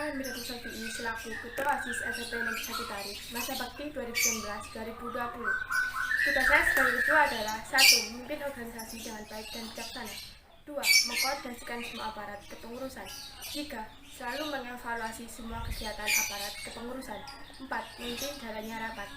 Hamidatu Syafi'i selaku Ketua OSIS SMP Negeri 1 Tarik masa bakti 2019-2020. Tugas saya sebagai ketua adalah 1. Memimpin organisasi dengan baik dan bijaksana. 2. Mengkoordinasikan semua aparat kepengurusan. 3. Selalu mengevaluasi semua kegiatan aparat kepengurusan. 4. Memimpin jalannya rapat.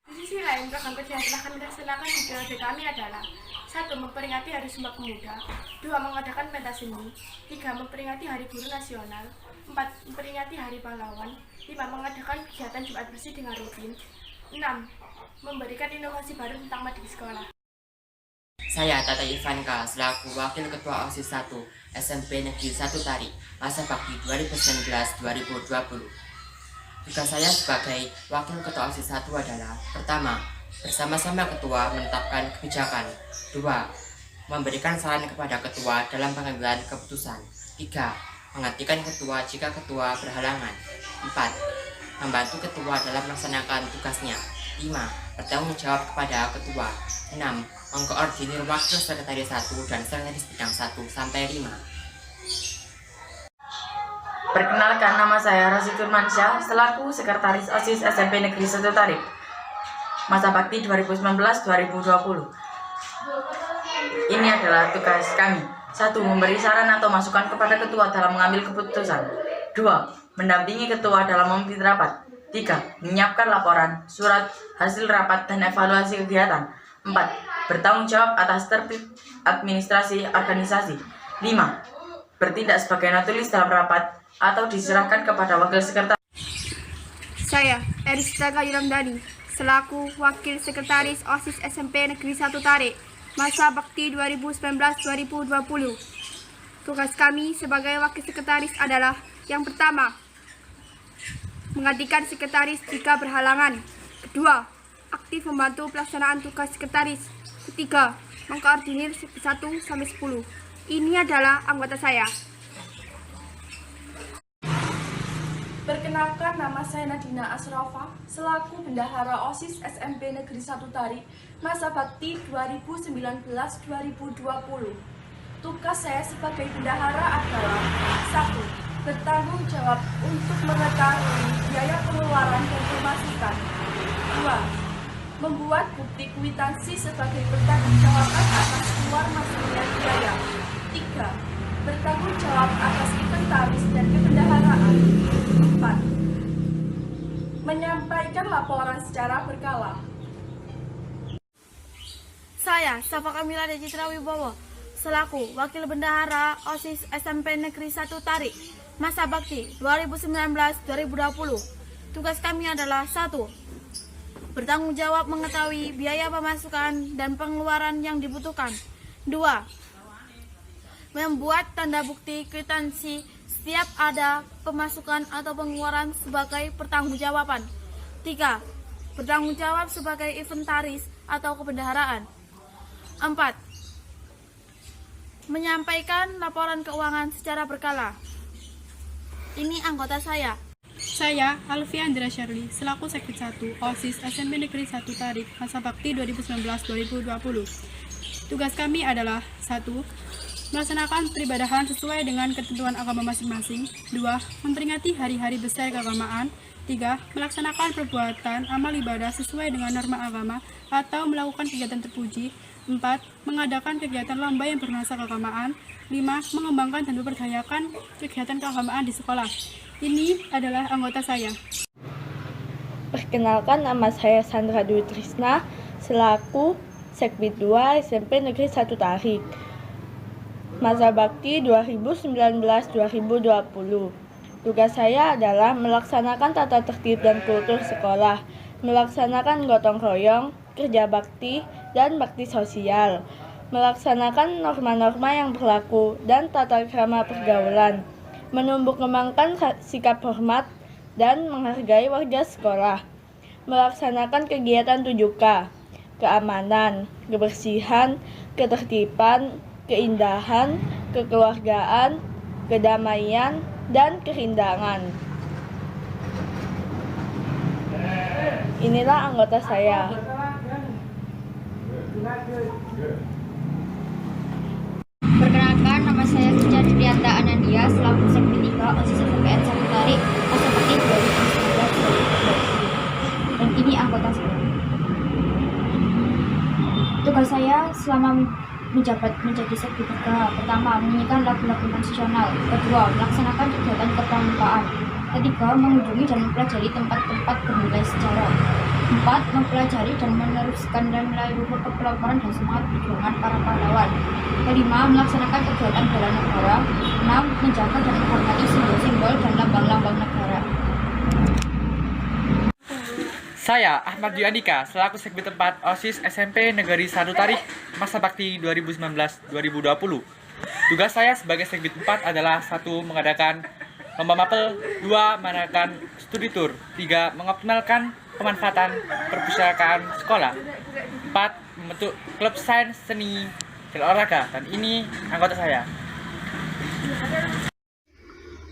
Di sisi lain, program kerja yang telah kami laksanakan di periode kami adalah 1. Memperingati Hari Sumpah Pemuda. 2. Mengadakan pentas seni. 3. Memperingati Hari Guru Nasional. 4. Memperingati Hari Pahlawan. 5. Mengadakan kegiatan Jumat Bersih dengan rutin. 6. Memberikan inovasi baru tentang madu di sekolah. Saya Tata Ivanka selaku Wakil Ketua OSIS 1 SMP Negeri 1 Tarik masa bakti 2019-2020. Tugas saya sebagai Wakil Ketua OSIS 1 adalah: pertama, bersama-sama ketua menetapkan kebijakan. 2. Memberikan saran kepada ketua dalam pengambilan keputusan. 3. Menggantikan ketua jika ketua berhalangan. 4. Membantu ketua dalam melaksanakan tugasnya. 5. Bertanggung jawab kepada ketua. 6. Mengkoordinir wakil sekretaris 1 dan sekretaris bidang 1 sampai 5. Perkenalkan, nama saya Rosi Firmansyah selaku Sekretaris OSIS SMP Negeri 1 Tarik masa bakti 2019-2020. Ini adalah tugas kami. 1. Memberi saran atau masukan kepada ketua dalam mengambil keputusan. 2. Mendampingi ketua dalam memimpin rapat. 3. Menyiapkan laporan, surat, hasil rapat, dan evaluasi kegiatan. 4. Bertanggung jawab atas tertib administrasi organisasi. 5. Bertindak sebagai notulis dalam rapat atau diserahkan kepada wakil sekretaris. Saya, Erista Gayuramdani, selaku Wakil Sekretaris OSIS SMP Negeri 1 Tarik, masa bakti 2019-2020. Tugas kami sebagai Wakil Sekretaris adalah: yang pertama, menggantikan sekretaris jika berhalangan. Kedua, aktif membantu pelaksanaan tugas sekretaris. Ketiga, mengkoordinir 1-10. Ini adalah anggota saya. Perkenalkan, nama saya Nadina Asrafa selaku Bendahara OSIS SMP Negeri 1 Tarik masa bakti 2019-2020. Tugas saya sebagai bendahara adalah: 1. Bertanggung jawab untuk mengetahui biaya pengeluaran dan pemasukan. 2. Membuat bukti kwitansi sebagai pertanggungjawaban atas keluar masuknya biaya. 3. Bertanggung jawab atas inventaris dan kebendaharaan. 4. Menyampaikan laporan secara berkala. Saya, Safa Kamila Citra Wibowo, selaku Wakil Bendahara OSIS SMP Negeri 1 Tarik, masa bakti 2019-2020. Tugas kami adalah: 1. Bertanggung jawab mengetahui biaya pemasukan dan pengeluaran yang dibutuhkan. 2. Membuat tanda bukti kwitansi setiap ada pemasukan atau pengeluaran sebagai pertanggungjawaban. 3. Bertanggung jawab sebagai inventaris atau kebendaharaan. 4. Menyampaikan laporan keuangan secara berkala. Ini anggota saya. Saya, Alfia Andra Shirley, selaku Sekbid 1 OSIS SMP Negeri 1 Tarik masa bakti 2019-2020. Tugas kami adalah: 1. Melaksanakan peribadahan sesuai dengan ketentuan agama masing-masing. 2. Memperingati hari-hari besar keagamaan. 3. Melaksanakan perbuatan amal ibadah sesuai dengan norma agama atau melakukan kegiatan terpuji. 4. Mengadakan kegiatan lomba yang bernuansa keagamaan. 5. Mengembangkan dan memperdayakan kegiatan keagamaan di sekolah. Ini adalah anggota saya. Perkenalkan, nama saya Sandra Dwi Trisna selaku Sekbid 2 SMP Negeri 1 Tarik masa bakti 2019-2020. Tugas saya adalah melaksanakan tata tertib dan kultur sekolah, melaksanakan gotong royong, kerja bakti, dan bakti sosial, melaksanakan norma-norma yang berlaku dan tata krama pergaulan, menumbuh kembangkan sikap hormat dan menghargai warga sekolah, melaksanakan kegiatan 7K, keamanan, kebersihan, ketertiban, keindahan, kekeluargaan, kedamaian, dan kerindangan. Inilah anggota saya. Perkenalkan, nama saya Suja Trianta Anandia selaku Sekbid 3 OSIS SMPN 1 Tarik Ini anggota saya. Tugas saya selama menjabat menjadi sekretariat: pertama, menyanyikan lagu-lagu nasional; kedua, melaksanakan kegiatan kepramukaan; ketiga, mengunjungi dan mempelajari tempat-tempat bernilai sejarah; empat, mempelajari dan meneruskan nilai luhur kepelopongan dan semangat perjuangan para pahlawan; kelima, melaksanakan kegiatan bela negara; enam, menjaga dan menghormati simbol-simbol dan lambang-lambang negara. Saya Ahmad Dwi Andika selaku Sekbid 4 OSIS SMP Negeri 1 Tarik masa bakti 2019-2020. Tugas saya sebagai Sekbid 4 adalah 1. Mengadakan lomba mapel, 2. Mengadakan studi tour, 3. Mengoptimalkan pemanfaatan perpustakaan sekolah, 4. Membentuk klub sains, seni, dan olahraga. Dan ini anggota saya.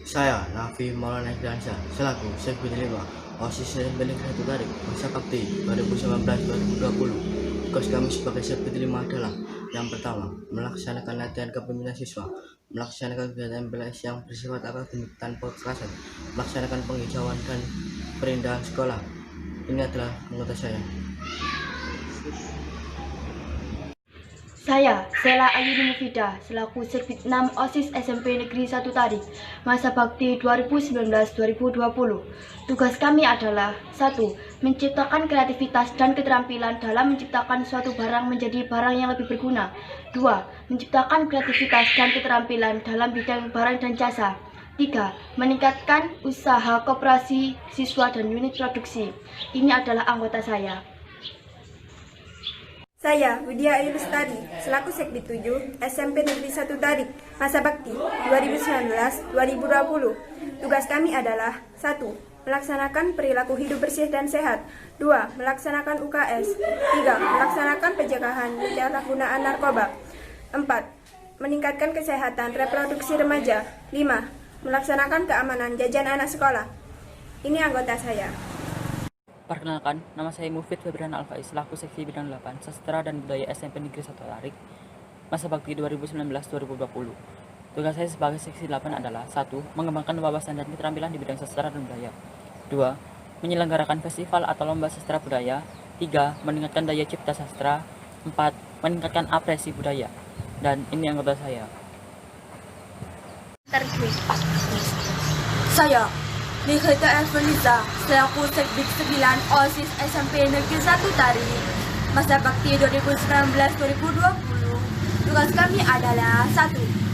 Saya Nafi Maulana Iklansyah selaku Sekbid 5 OSIS SMP Negeri 1 Tarik masa bakti 2019-2020. Tugas kami sebagai Sekbid 5 adalah: yang pertama, melaksanakan latihan kepemimpinan siswa, melaksanakan kegiatan MPLS yang bersifat akademik tanpa kekerasan, melaksanakan penghijauan dan perindahan sekolah. Ini adalah anggota saya. Saya, Sela Ayuni Mufidah, selaku Sekbid 6 OSIS SMP Negeri 1 Tarik, masa bakti 2019-2020. Tugas kami adalah: 1. Menciptakan kreativitas dan keterampilan dalam menciptakan suatu barang menjadi barang yang lebih berguna. 2. Menciptakan kreativitas dan keterampilan dalam bidang barang dan jasa. 3. Meningkatkan usaha koperasi siswa dan unit produksi. Ini adalah anggota saya. Saya, Widya Ayu Lestari, selaku Sekbid 7 SMP Negeri 1 Tarik, masa bakti 2019-2020. Tugas kami adalah: 1. Melaksanakan perilaku hidup bersih dan sehat; 2. Melaksanakan UKS; 3. Melaksanakan pencegahan penyalahgunaan narkoba; 4. Meningkatkan kesehatan reproduksi remaja; 5. Melaksanakan keamanan jajan anak sekolah. Ini anggota saya. Perkenalkan, nama saya Mufid Febrian Alfaiz selaku Seksi Bidang 8 Sastra dan Budaya SMP Negeri 1 Tarik masa bakti 2019-2020. Tugas saya sebagai Seksi 8 adalah: 1. Mengembangkan wawasan dan keterampilan di bidang sastra dan budaya; 2. Menyelenggarakan festival atau lomba sastra budaya; 3. Meningkatkan daya cipta sastra; 4. Meningkatkan apresiasi budaya. Dan ini anggota saya. Saya, Nikita Elvaniza, selaku Sekbid 9 OSIS SMP Negeri 1 Tarik, masa bakti 2019-2020. Tugas kami adalah: 1.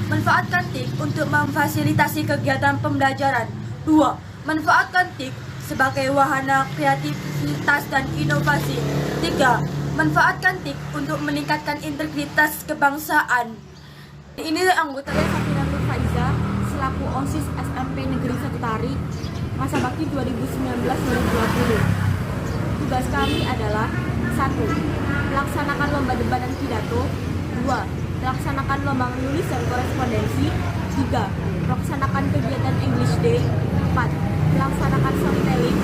Manfaatkan TIK untuk memfasilitasi kegiatan pembelajaran; 2. Manfaatkan TIK sebagai wahana kreativitas dan inovasi; 3. Manfaatkan TIK untuk meningkatkan integritas kebangsaan. Ini anggota saya, Safina Nur Faiza, selaku OSIS SMP Negeri 1 Tarik, masa bakti 2019-2020. Tugas kami adalah: 1. Melaksanakan lomba debat dan pidato; 2. Melaksanakan lomba menulis dan korespondensi; 3. Melaksanakan kegiatan English Day; 4. Melaksanakan storytelling;